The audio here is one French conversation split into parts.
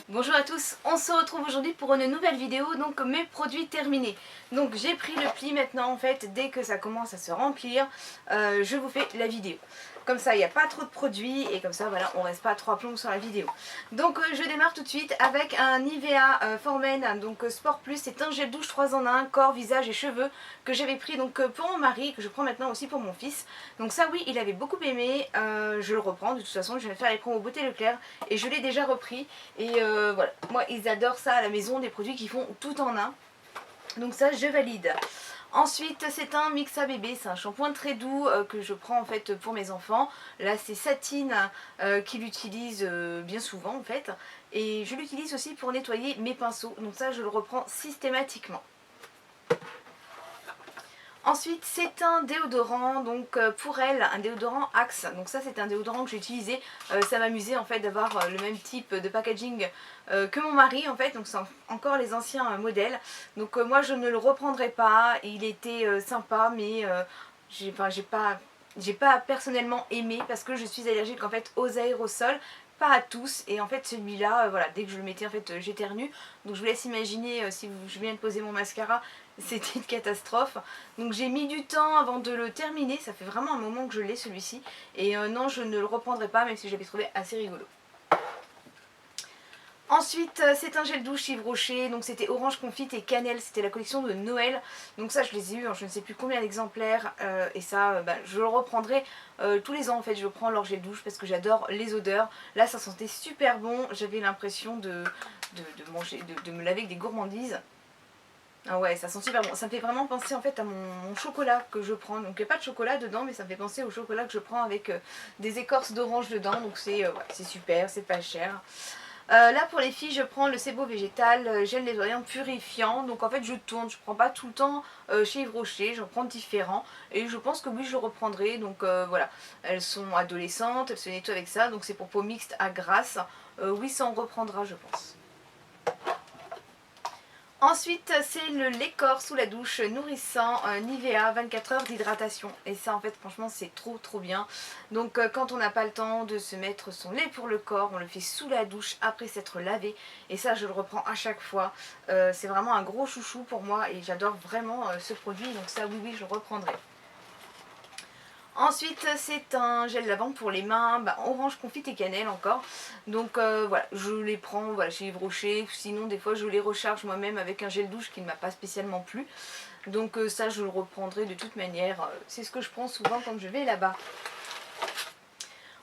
Bonjour à tous, on se retrouve aujourd'hui pour une nouvelle vidéo, donc mes produits terminés. Donc j'ai pris le pli maintenant en fait, dès que ça commence à se remplir, je vous fais la vidéo. Comme ça il n'y a pas trop de produits et comme ça voilà, on reste pas trois plombs sur la vidéo. Donc je démarre tout de suite avec un Nivea For Men, donc Sport Plus, c'est un gel douche 3 en 1, corps, visage et cheveux, que j'avais pris donc pour mon mari, que je prends maintenant aussi pour mon fils. Donc ça oui, il avait beaucoup aimé, je le reprends, de toute façon je vais faire les promos Beauté Leclerc et je l'ai déjà repris. Et voilà, moi ils adorent ça à la maison, des produits qui font tout en un. Donc ça je valide. Ensuite c'est un Mixa Bébé, c'est un shampoing très doux que je prends en fait pour mes enfants. Là c'est Satine qui l'utilise bien souvent en fait. Et je l'utilise aussi pour nettoyer mes pinceaux, donc ça je le reprends systématiquement. Ensuite c'est un déodorant, donc pour elle un déodorant Axe, donc ça c'est un déodorant que j'ai utilisé, ça m'amusait en fait d'avoir le même type de packaging que mon mari en fait, donc c'est encore les anciens modèles, donc moi je ne le reprendrai pas, il était sympa mais j'ai pas personnellement aimé parce que je suis allergique en fait aux aérosols. Pas à tous, et en fait celui-là, voilà, dès que je le mettais en fait j'éternue, donc je vous laisse imaginer si je viens de poser mon mascara, c'était une catastrophe. Donc j'ai mis du temps avant de le terminer, ça fait vraiment un moment que je l'ai celui-ci, et non je ne le reprendrai pas même si je l'avais trouvé assez rigolo. Ensuite c'est un gel douche Yves Rocher, donc c'était orange confite et cannelle, c'était la collection de Noël. Donc ça je les ai eu en je ne sais plus combien d'exemplaires et ça je le reprendrai tous les ans en fait, je prends leur gel douche parce que j'adore les odeurs. Là ça sentait super bon, j'avais l'impression de me laver avec des gourmandises. Ah ouais, ça sent super bon, ça me fait vraiment penser en fait à mon chocolat que je prends, donc il n'y a pas de chocolat dedans mais ça me fait penser au chocolat que je prends avec des écorces d'orange dedans, donc c'est ouais, super, c'est pas cher. Là pour les filles je prends le Sebo végétal gel nettoyant purifiant, donc en fait je tourne, je prends pas tout le temps chez Yves Rocher, j'en prends différents et je pense que oui je le reprendrai, donc voilà, elles sont adolescentes, elles se nettoient avec ça, donc c'est pour peau mixte à grasse, oui ça en reprendra je pense. Ensuite c'est le lait corps sous la douche nourrissant Nivea 24 heures d'hydratation, et ça en fait franchement c'est trop bien. Donc quand on n'a pas le temps de se mettre son lait pour le corps, on le fait sous la douche après s'être lavé, et ça je le reprends à chaque fois. C'est vraiment un gros chouchou pour moi et j'adore vraiment ce produit, donc ça oui je le reprendrai. Ensuite c'est un gel lavant pour les mains, orange confite et cannelle encore. Donc voilà, je les prends voilà, chez Yves Rocher, sinon des fois je les recharge moi-même avec un gel douche qui ne m'a pas spécialement plu. Donc ça je le reprendrai de toute manière, c'est ce que je prends souvent quand je vais là-bas.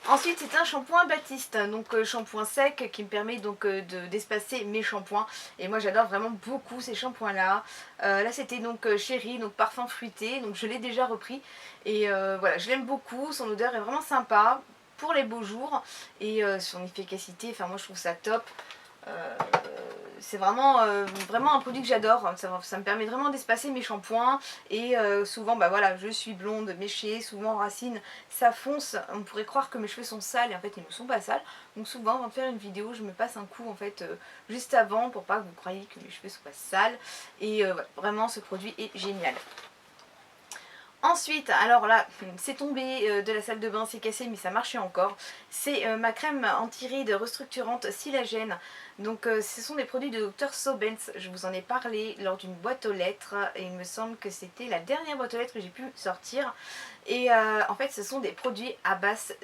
Ensuite c'est un shampoing Baptiste, donc shampoing sec qui me permet donc d'espacer mes shampoings, et moi j'adore vraiment beaucoup ces shampoings là. Là c'était donc Chéri, donc parfum fruité, donc je l'ai déjà repris et voilà, je l'aime beaucoup, son odeur est vraiment sympa pour les beaux jours et son efficacité, enfin moi je trouve ça top. C'est vraiment un produit que j'adore, ça me permet vraiment d'espacer mes shampoings et souvent voilà, je suis blonde, méchée, souvent en racine ça fonce, on pourrait croire que mes cheveux sont sales et en fait ils ne sont pas sales, donc souvent avant de faire une vidéo je me passe un coup en fait juste avant pour pas que vous croyiez que mes cheveux sont pas sales et voilà, vraiment ce produit est génial. Ensuite, alors là, c'est tombé de la salle de bain, c'est cassé mais ça marchait encore. C'est ma crème anti-rides restructurante Silagène. Donc ce sont des produits de Dr Sobens, je vous en ai parlé lors d'une boîte aux lettres. Et il me semble que c'était la dernière boîte aux lettres que j'ai pu sortir. Et en fait ce sont des produits à base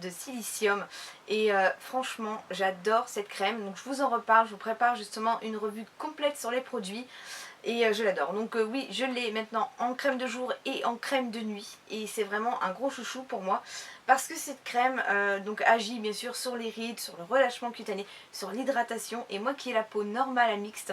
de silicium. Et franchement j'adore cette crème. Donc je vous en reparle, je vous prépare justement une revue complète sur les produits. Et je l'adore, donc oui je l'ai maintenant en crème de jour et en crème de nuit, et c'est vraiment un gros chouchou pour moi parce que cette crème donc agit bien sûr sur les rides, sur le relâchement cutané, sur l'hydratation, et moi qui ai la peau normale à mixte,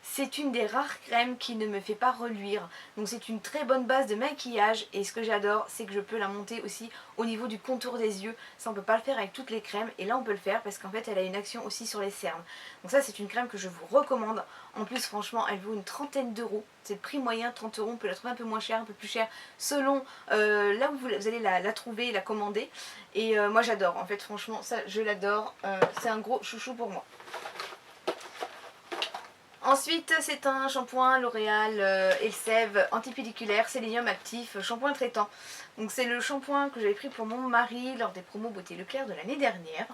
c'est une des rares crèmes qui ne me fait pas reluire, donc c'est une très bonne base de maquillage, et ce que j'adore c'est que je peux la monter aussi au niveau du contour des yeux. Ça on peut pas le faire avec toutes les crèmes, et là on peut le faire parce qu'en fait elle a une action aussi sur les cernes, donc ça c'est une crème que je vous recommande. En plus franchement elle vaut une trentaine d'euros, c'est le prix moyen, 30 euros, on peut la trouver un peu moins cher, un peu plus cher selon là où vous allez la trouver, la commander, et moi j'adore en fait, franchement ça je l'adore, c'est un gros chouchou pour moi. Ensuite, c'est un shampoing L'Oréal Elseve antipelliculaire Sélénium Actif, shampoing traitant. Donc c'est le shampoing que j'avais pris pour mon mari lors des promos Beauté Leclerc de l'année dernière.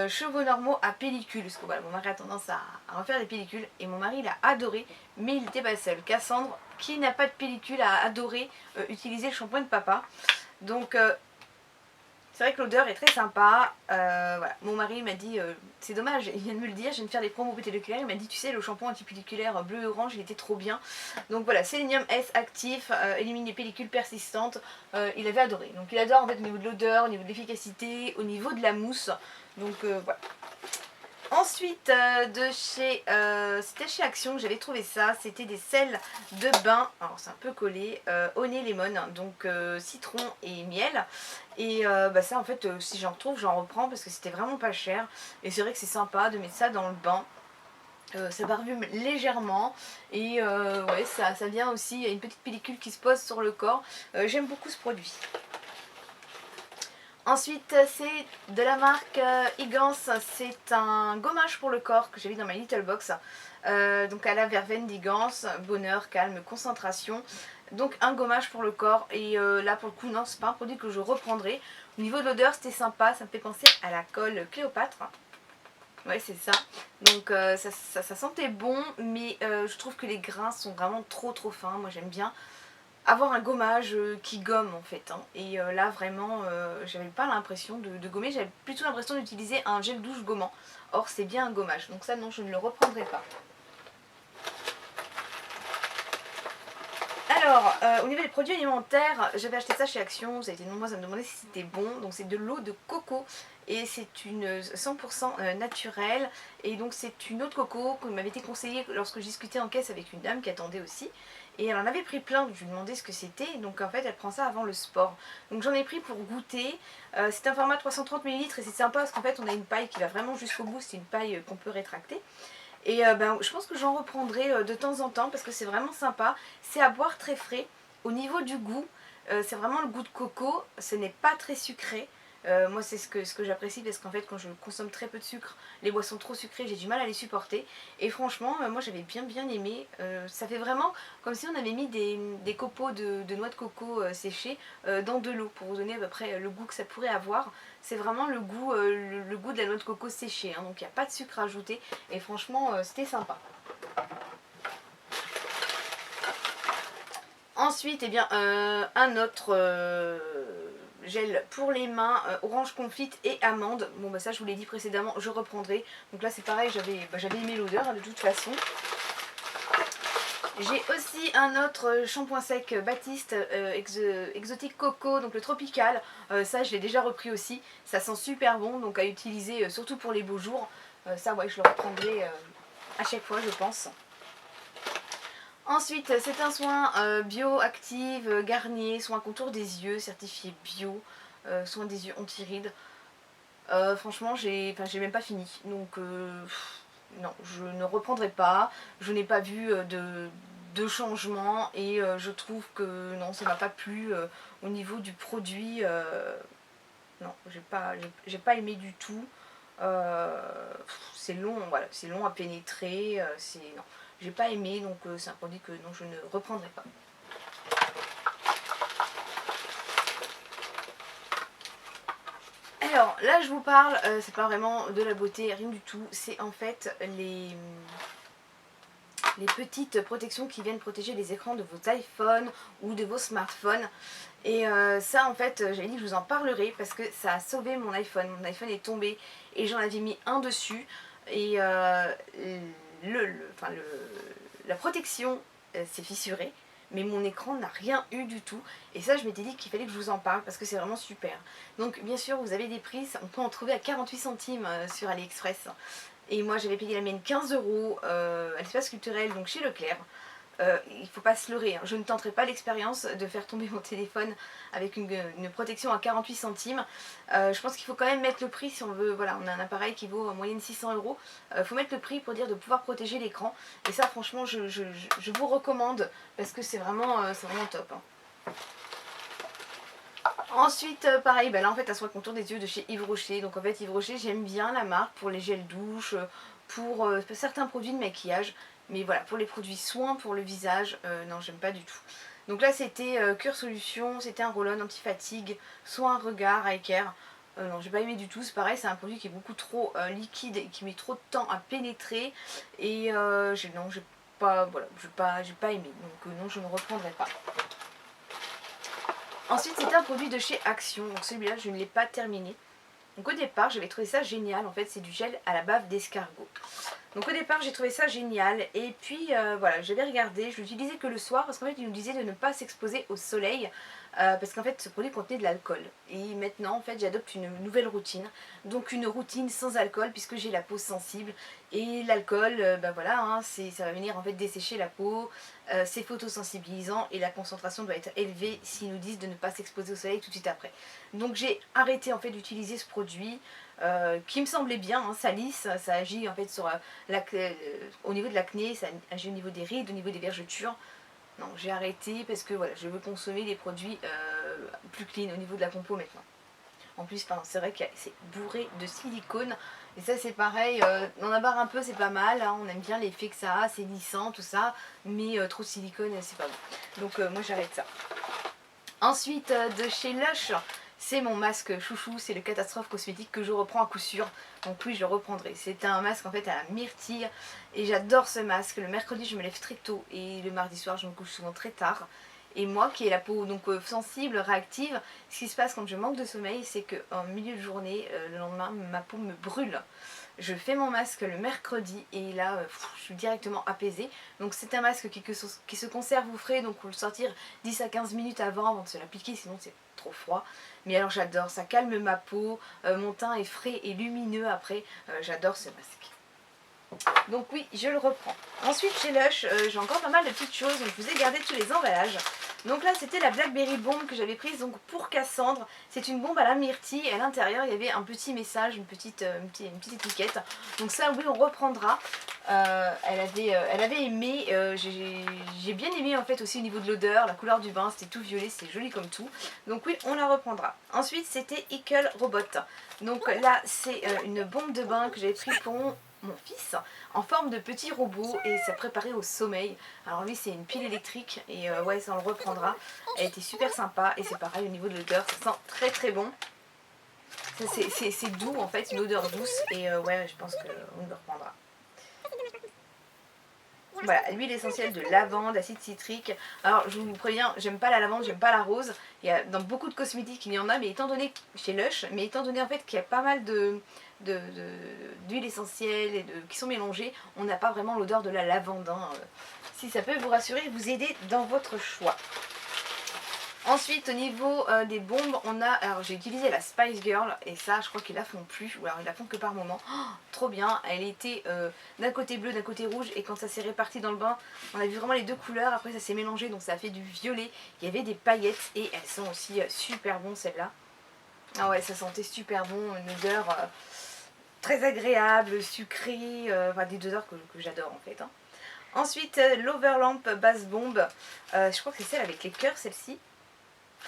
Cheveux normaux à pellicule, parce que voilà, mon mari a tendance à refaire des pellicules et mon mari l'a adoré, mais il n'était pas seul. Cassandre, qui n'a pas de pellicule, a adoré utiliser le shampoing de papa. Donc c'est vrai que l'odeur est très sympa. Voilà. Mon mari m'a dit, c'est dommage, il vient de me le dire, je viens de faire des promos Beauté Leclerc, il m'a dit, tu sais, le shampoing antipelliculaire bleu et orange, il était trop bien. Donc voilà, Sélénium S actif, élimine les pellicules persistantes, il avait adoré. Donc il adore en fait au niveau de l'odeur, au niveau de l'efficacité, au niveau de la mousse. Donc voilà. Ensuite, c'était chez Action que j'avais trouvé ça, c'était des sels de bain, alors c'est un peu collé, honey lemon, donc citron et miel. Et ça en fait, si j'en retrouve, j'en reprends parce que c'était vraiment pas cher. Et c'est vrai que c'est sympa de mettre ça dans le bain. Ça parfume légèrement et ouais, ça vient aussi, il y a une petite pellicule qui se pose sur le corps. J'aime beaucoup ce produit. Ensuite, c'est de la marque Igans, c'est un gommage pour le corps que j'ai vu dans ma Little Box. Donc à la verveine d'Igans, bonheur, calme, concentration. Donc un gommage pour le corps et là pour le coup non, c'est pas un produit que je reprendrai. Au niveau de l'odeur c'était sympa, ça me fait penser à la colle Cléopâtre. Ouais, c'est ça. Donc ça sentait bon, mais je trouve que les grains sont vraiment trop fins. Moi j'aime bien avoir un gommage qui gomme en fait, hein. Et là vraiment j'avais pas l'impression de gommer, j'avais plutôt l'impression d'utiliser un gel douche gommant. Or c'est bien un gommage, donc ça non, je ne le reprendrai pas. Alors, au niveau des produits alimentaires, j'avais acheté ça chez Action, vous avez été nombreux à me demander si c'était bon. Donc c'est de l'eau de coco et c'est une 100% naturelle. Et donc c'est une eau de coco qui m'avait été conseillée lorsque je discutais en caisse avec une dame qui attendait aussi. Et elle en avait pris plein, donc je lui demandais ce que c'était. Donc en fait elle prend ça avant le sport. Donc j'en ai pris pour goûter. C'est un format 330 ml et c'est sympa parce qu'en fait on a une paille qui va vraiment jusqu'au bout, c'est une paille qu'on peut rétracter. Et je pense que j'en reprendrai de temps en temps parce que c'est vraiment sympa. C'est à boire très frais. Au niveau du goût, c'est vraiment le goût de coco. Ce n'est pas très sucré. Moi c'est ce que j'apprécie parce qu'en fait quand je consomme très peu de sucre, les boissons trop sucrées j'ai du mal à les supporter. Et franchement moi j'avais bien aimé. Ça fait vraiment comme si on avait mis des copeaux de noix de coco séchées dans de l'eau pour vous donner à peu près le goût que ça pourrait avoir. C'est vraiment le goût de la noix de coco séchée, hein, donc il n'y a pas de sucre ajouté et franchement c'était sympa. Ensuite, eh bien, un autre gel pour les mains, orange confite et amande. Bon ça je vous l'ai dit précédemment, je reprendrai. Donc là c'est pareil, j'avais aimé l'odeur hein, de toute façon. J'ai aussi un autre shampoing sec Baptiste Exotique Coco, donc le tropical. Ça je l'ai déjà repris aussi, ça sent super bon, donc à utiliser surtout pour les beaux jours. Ça ouais, je le reprendrai à chaque fois je pense. Ensuite c'est un soin bioactive Garnier, soin contour des yeux, certifié bio, soin des yeux anti-rides. Franchement j'ai même pas fini, donc non, je ne reprendrai pas. Je n'ai pas vu de changement et je trouve que non, ça m'a pas plu au niveau du produit. Non, j'ai pas aimé du tout. C'est long, voilà, c'est long à pénétrer. Non, j'ai pas aimé, donc c'est un produit que non, je ne reprendrai pas. Alors là je vous parle, c'est pas vraiment de la beauté, rien du tout, c'est en fait les petites protections qui viennent protéger les écrans de vos iPhones ou de vos smartphones. Et ça en fait j'avais dit que je vous en parlerai parce que ça a sauvé mon iPhone. Mon iPhone est tombé et j'en avais mis un dessus et la protection s'est fissurée. Mais mon écran n'a rien eu du tout. Et ça je m'étais dit qu'il fallait que je vous en parle parce que c'est vraiment super. Donc bien sûr vous avez des prix, on peut en trouver à 48 centimes sur AliExpress. Et moi j'avais payé la mienne 15 € à l'espace culturel, donc chez Leclerc. Il ne faut pas se leurrer, hein. Je ne tenterai pas l'expérience de faire tomber mon téléphone avec une protection à 48 centimes. Je pense qu'il faut quand même mettre le prix si on veut, voilà, on a un appareil qui vaut en moyenne 600 €. Il faut mettre le prix pour dire de pouvoir protéger l'écran. Et ça franchement je vous recommande parce que c'est vraiment top, hein. Ensuite, pareil, là en fait, un soin contour des yeux de chez Yves Rocher. Donc en fait, Yves Rocher, j'aime bien la marque pour les gels douche, pour certains produits de maquillage. Mais voilà, pour les produits soins pour le visage, non, j'aime pas du tout. Donc là, c'était Cure Solution, c'était un roll-on anti-fatigue, soin regard, eye care. Non, j'ai pas aimé du tout. C'est pareil, c'est un produit qui est beaucoup trop liquide et qui met trop de temps à pénétrer. Et non, j'ai pas, voilà, j'ai pas aimé. Donc non, je ne reprendrai pas. Ensuite, c'est un produit de chez Action. Donc celui-là, je ne l'ai pas terminé. Donc au départ, j'avais trouvé ça génial. En fait, c'est du gel à la bave d'escargot. Donc au départ, j'ai trouvé ça génial. Et puis voilà, j'avais regardé. Je l'utilisais que le soir parce qu'en fait, il nous disait de ne pas s'exposer au soleil. Parce qu'en fait, ce produit contenait de l'alcool. Et maintenant, en fait, j'adopte une nouvelle routine. Donc une routine sans alcool puisque j'ai la peau sensible. Et l'alcool, ben voilà, hein, ça va venir en fait dessécher la peau. C'est photosensibilisant et la concentration doit être élevée s'ils nous disent de ne pas s'exposer au soleil tout de suite après. Donc j'ai arrêté en fait d'utiliser ce produit qui me semblait bien, hein, ça lisse, ça agit en fait sur au niveau de l'acné, ça agit au niveau des rides, au niveau des vergetures. Non, j'ai arrêté parce que voilà, je veux consommer des produits plus clean au niveau de la compo maintenant. En plus, c'est vrai que c'est bourré de silicone. Et ça, c'est pareil, on en barre un peu, c'est pas mal. Hein, on aime bien l'effet que ça a, c'est lissant, tout ça. Mais trop de silicone, c'est pas bon. Donc, moi, j'arrête ça. Ensuite, de chez Lush, c'est mon masque chouchou, c'est le Catastrophe Cosmétique que je reprends à coup sûr. Donc oui, je le reprendrai. C'est un masque en fait à la myrtille et j'adore ce masque. Le mercredi, je me lève très tôt et le mardi soir, je me couche souvent très tard. Et moi qui ai la peau donc sensible, réactive, ce qui se passe quand je manque de sommeil, c'est qu'en milieu de journée, le lendemain, ma peau me brûle. Je fais mon masque le mercredi et là, je suis directement apaisée. Donc c'est un masque qui se conserve au frais, donc il faut le sortir 10 à 15 minutes avant de se l'appliquer, sinon c'est trop froid. Mais alors j'adore, ça calme ma peau, mon teint est frais et lumineux après, j'adore ce masque. Donc oui, je le reprends. Ensuite chez Lush, j'ai encore pas mal de petites choses, donc je vous ai gardé tous les emballages. Donc là c'était la Blackberry Bomb que j'avais prise donc pour Cassandre. C'est une bombe à la myrtille et à l'intérieur il y avait un petit message, une petite étiquette. Donc ça oui on reprendra. Elle avait aimé, j'ai bien aimé en fait aussi au niveau de l'odeur, la couleur du bain, c'était tout violet, c'est joli comme tout. Donc oui on la reprendra. Ensuite c'était Ickle Robot. Donc là c'est une bombe de bain que j'avais pris pour mon fils en forme de petit robot et ça préparait au sommeil. Alors lui c'est une pile électrique et ouais ça on le reprendra. Elle était super sympa et c'est pareil au niveau de l'odeur, ça sent très très bon. C'est doux en fait, une odeur douce et ouais je pense qu'on le reprendra. Voilà, l'huile essentielle de lavande, acide citrique. Alors je vous préviens, j'aime pas la lavande, j'aime pas la rose. Il y a dans beaucoup de cosmétiques il y en a, mais étant donné chez Lush, mais étant donné en fait qu'il y a pas mal d'huiles essentielles qui sont mélangées, on n'a pas vraiment l'odeur de la lavande. Hein. Si ça peut vous rassurer et vous aider dans votre choix. Ensuite au niveau des bombes, alors j'ai utilisé la Spice Girl et ça je crois qu'ils la font plus, ou alors ils la font que par moment. Oh, trop bien, elle était d'un côté bleu, d'un côté rouge et quand ça s'est réparti dans le bain, on a vu vraiment les deux couleurs, après ça s'est mélangé donc ça a fait du violet, il y avait des paillettes et elles sont aussi super bonnes celles-là. Ah ouais ça sentait super bon, une odeur très agréable, sucrée, enfin des odeurs que j'adore en fait. Hein. Ensuite l'Overlamp Basse Bombe, je crois que c'est celle avec les cœurs celle-ci.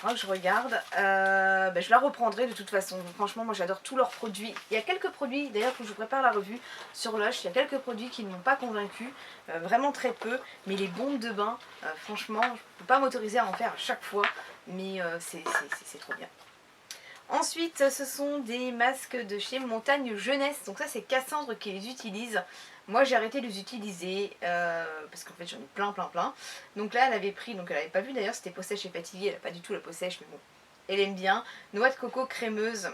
Que je regarde, je la reprendrai de toute façon. Franchement moi j'adore tous leurs produits. Il y a quelques produits, d'ailleurs que je vous prépare la revue sur Lush, il y a quelques produits qui ne m'ont pas convaincu, vraiment très peu, mais les bombes de bain, franchement je ne peux pas m'autoriser à en faire à chaque fois, mais c'est trop bien. Ensuite ce sont des masques de chez Montagne Jeunesse, donc ça c'est Cassandre qui les utilise. Moi j'ai arrêté de les utiliser parce qu'en fait j'en ai plein. Donc là elle avait pris, donc elle n'avait pas vu d'ailleurs, c'était peau sèche et fatiguée, elle n'a pas du tout la peau sèche mais bon, elle aime bien. Noix de coco crémeuse,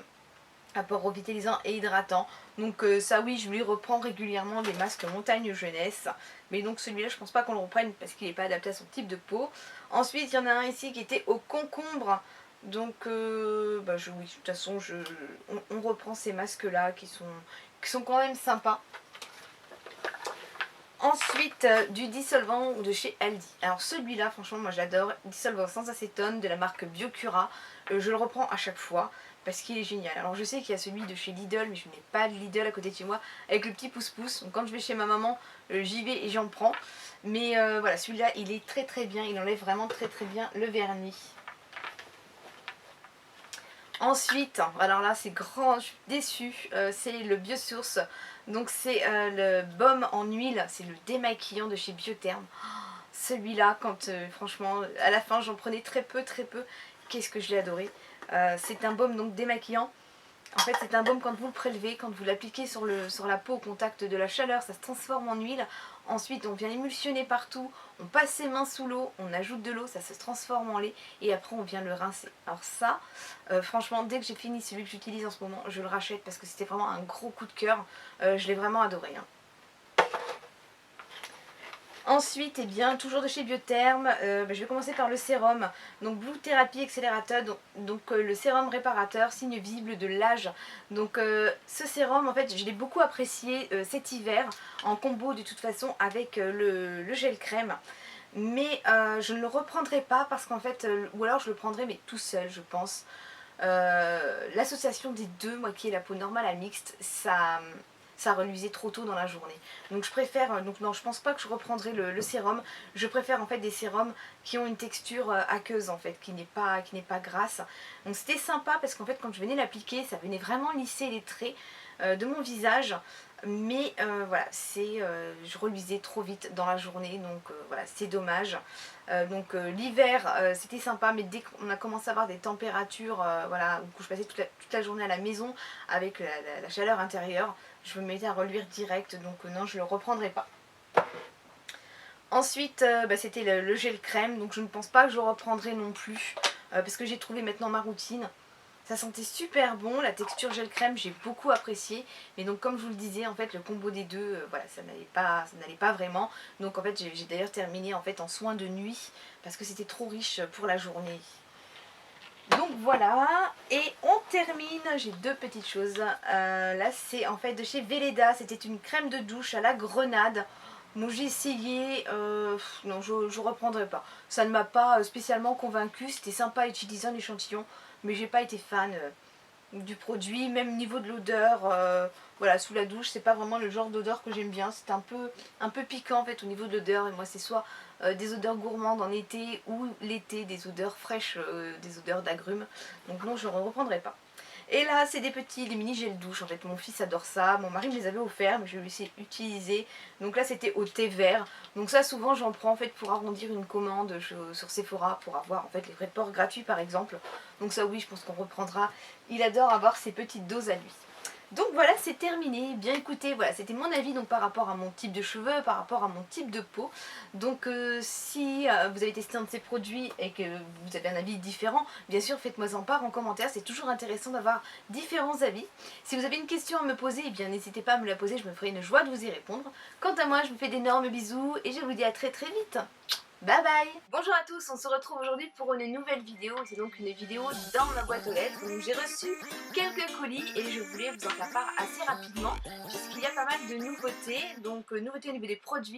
apport revitalisant et hydratant. Donc ça oui je lui reprends régulièrement des masques Montagne Jeunesse. Mais donc celui-là je pense pas qu'on le reprenne parce qu'il n'est pas adapté à son type de peau. Ensuite il y en a un ici qui était au concombre. Donc oui de toute façon on reprend ces masques là qui sont quand même sympas. Ensuite du dissolvant de chez Aldi. Alors celui-là franchement moi j'adore, dissolvant sans acétone de la marque Biocura. Je le reprends à chaque fois parce qu'il est génial. Alors je sais qu'il y a celui de chez Lidl mais je n'ai pas de Lidl à côté de chez moi avec le petit pouce-pouce. Donc quand je vais chez ma maman j'y vais et j'en prends. Mais voilà celui-là il est très bien, il enlève vraiment très bien le vernis. Ensuite, alors là c'est grand, je suis déçue, c'est le Biosource Donc c'est le baume en huile, c'est le démaquillant de chez Biotherm. Celui-là, quand franchement, à la fin j'en prenais très peu, qu'est-ce que je l'ai adoré. C'est un baume donc démaquillant. En fait, c'est un baume quand vous le prélevez, quand vous l'appliquez sur la peau au contact de la chaleur, ça se transforme en huile. Ensuite, on vient émulsionner partout, on passe ses mains sous l'eau, on ajoute de l'eau, ça se transforme en lait et après on vient le rincer. Alors ça, franchement, dès que j'ai fini celui que j'utilise en ce moment, je le rachète parce que c'était vraiment un gros coup de cœur. Je l'ai vraiment adoré. Hein. Ensuite, eh bien, toujours de chez Biotherm, je vais commencer par le sérum. Donc Blue Therapy Accélérateur, donc le sérum réparateur, signe visible de l'âge. Donc ce sérum, en fait, je l'ai beaucoup apprécié cet hiver, en combo de toute façon avec le gel crème. Mais je ne le reprendrai pas parce qu'en fait, ou alors je le prendrai mais tout seul, je pense. L'association des deux, moi qui ai la peau normale à mixte, ça reluisait trop tôt dans la journée. Donc je préfère, donc non, je pense pas que je reprendrai le sérum. Je préfère en fait des sérums qui ont une texture aqueuse en fait, qui n'est pas grasse. Donc c'était sympa parce qu'en fait quand je venais l'appliquer, ça venait vraiment lisser les traits de mon visage. Mais voilà, je reluisais trop vite dans la journée, donc voilà, c'est dommage. L'hiver, c'était sympa, mais dès qu'on a commencé à avoir des températures, voilà, où je passais toute la journée à la maison avec la chaleur intérieure, je me mettais à reluire direct, donc non, je ne le reprendrai pas. Ensuite, c'était le gel crème, donc je ne pense pas que je le reprendrai non plus, parce que j'ai trouvé maintenant ma routine. Ça sentait super bon, la texture gel crème j'ai beaucoup apprécié, mais donc comme je vous le disais en fait le combo des deux, voilà, ça n'allait pas vraiment. Donc en fait j'ai d'ailleurs terminé en fait en soin de nuit parce que c'était trop riche pour la journée. Donc voilà, et on termine, j'ai deux petites choses. Là c'est en fait de chez Velleda, c'était une crème de douche à la grenade. Donc j'ai essayé, non je reprendrai pas. Ça ne m'a pas spécialement convaincue, c'était sympa à utiliser en échantillon, mais j'ai pas été fan du produit, même niveau de l'odeur, voilà, sous la douche, c'est pas vraiment le genre d'odeur que j'aime bien, c'est un peu piquant en fait au niveau de l'odeur, et moi c'est soit des odeurs gourmandes en été ou l'été des odeurs fraîches, des odeurs d'agrumes, donc non je ne reprendrai pas. Et là c'est des mini gels douche en fait, mon fils adore ça, mon mari me les avait offerts mais je vais lui laisser utiliser. Donc là c'était au thé vert, donc ça souvent j'en prends en fait pour arrondir une commande sur Sephora pour avoir en fait les frais de port gratuits par exemple. Donc ça oui je pense qu'on reprendra, il adore avoir ses petites doses à lui. Donc voilà, c'est terminé. Bien écoutez, voilà, c'était mon avis donc par rapport à mon type de cheveux, par rapport à mon type de peau. Donc si vous avez testé un de ces produits et que vous avez un avis différent, bien sûr faites-moi en part en commentaire, c'est toujours intéressant d'avoir différents avis. Si vous avez une question à me poser, eh bien n'hésitez pas à me la poser, je me ferai une joie de vous y répondre. Quant à moi, je vous fais d'énormes bisous et je vous dis à très vite. Bye bye. Bonjour à tous, on se retrouve aujourd'hui pour une nouvelle vidéo. C'est donc une vidéo dans ma boîte aux lettres où j'ai reçu quelques colis et je voulais vous en faire part assez rapidement puisqu'il y a pas mal de nouveautés. Donc nouveautés au niveau des produits.